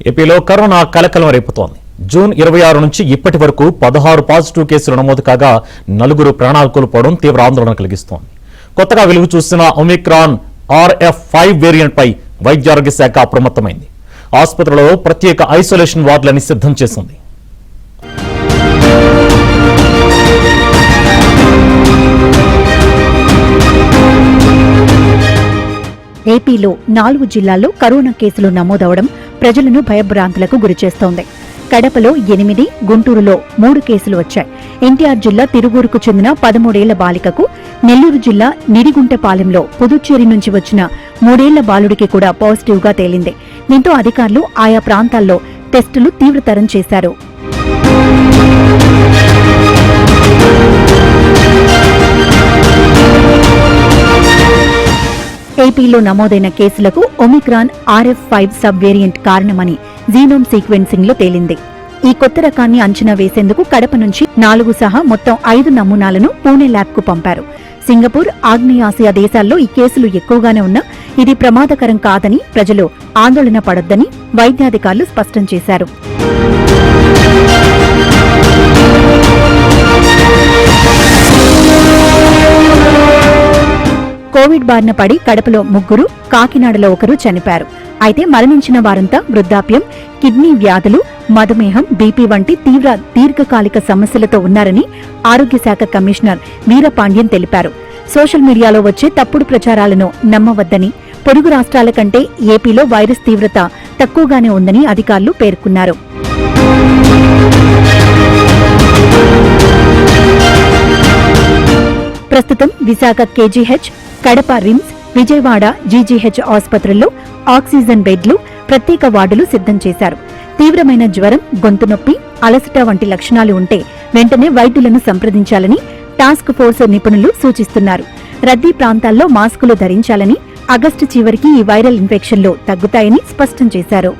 ఏపీలో కరోనా కలకలం రేపుతోంది. జూన్ 26 నుంచి ఇప్పటి వరకు 16 పాజిటివ్ కేసులు నమోదు కాగా 4 ప్రాణాలు కోల్పోవడం తీవ్ర ఆందోళన కలిగిస్తోంది. కొత్తగా వెలుగు చూసిన ఒమిక్రాన్ RF5 వేరియంట్ పై వైద్య ఆరోగ్య శాఖ అప్రమత్తమైంది. ఆసుపత్రులలో ప్రత్యేక ఐసోలేషన్ వార్డులని సిద్ధం చేసింది. ఏపీలో 4 జిల్లాల్లో కరోనా కేసులు నమోదవడం ప్రజలను భయభ్రాంతులకు గురిచేస్తోంది. కడపలో 8, గుంటూరులో 3 కేసులు వచ్చాయి. ఎన్టీఆర్ జిల్లా తిరువూరుకు చెందిన 13 ఏళ్ల బాలికకు, నెల్లూరు జిల్లా నిడిగుంటపాలెంలో పుదుచ్చేరి నుంచి వచ్చిన 3 ఏళ్ల బాలుడికి కూడా పాజిటివ్ గా తేలింది. దీంతో అధికారులు ఆయా ప్రాంతాల్లో టెస్టులు తీవ్రతరం చేశారు. ఏపీలో నమోదైన కేసులకు ఒమిక్రాన్ RF5 సబ్ వేరియంట్ కారణమని జీనోమ్ సీక్వెన్సింగ్ లో తేలింది. ఈ కొత్త రకాన్ని అంచనా వేసేందుకు కడప నుంచి 4 సహా మొత్తం 5 నమూనాలను పూణే ల్యాబ్ కు పంపారు. సింగపూర్, ఆగ్నేయాసియా దేశాల్లో ఈ కేసులు ఎక్కువగానే ఉన్నా ఇది ప్రమాదకరం కాదని, ప్రజలు ఆందోళన పడొద్దని వైద్యాధికారులు స్పష్టం చేశారు. కోవిడ్ బారిన పడి కడపలో 3, కాకినాడలో 1 చనిపారు. అయితే మరణించిన వారంతా వృద్ధాప్యం, కిడ్నీ వ్యాధులు, మధుమేహం, బీపీ వంటి దీర్ఘకాలిక సమస్యలతో ఉన్నారని ఆరోగ్య శాఖ కమిషనర్ వీరపాండ్యన్ తెలిపారు. సోషల్ మీడియాలో వచ్చే తప్పుడు ప్రచారాలను నమ్మవద్దని, పొరుగు రాష్ట్రాల కంటే ఏపీలో వైరస్ తీవ్రత తక్కువగానే ఉందని అధికారులు పేర్కొన్నారు. ప్రస్తుతం Visakha KGH, Kadapa RIMS, Vijayawada GGH ఆసుపత్రుల్లో ఆక్సిజన్ బెడ్లు, ప్రత్యేక వార్డులు సిద్ధం చేశారు. తీవ్రమైన జ్వరం, గొంతు నొప్పి, అలసట వంటి లక్షణాలు ఉంటే వెంటనే వైద్యులను సంప్రదించాలని టాస్క్ ఫోర్స్ నిపుణులు సూచిస్తున్నారు. రద్దీ ప్రాంతాల్లో మాస్కులు ధరించాలని, ఆగస్టు చివరికి ఈ వైరల్ ఇన్ఫెక్షన్లు తగ్గుతాయని స్పష్టం చేశారు.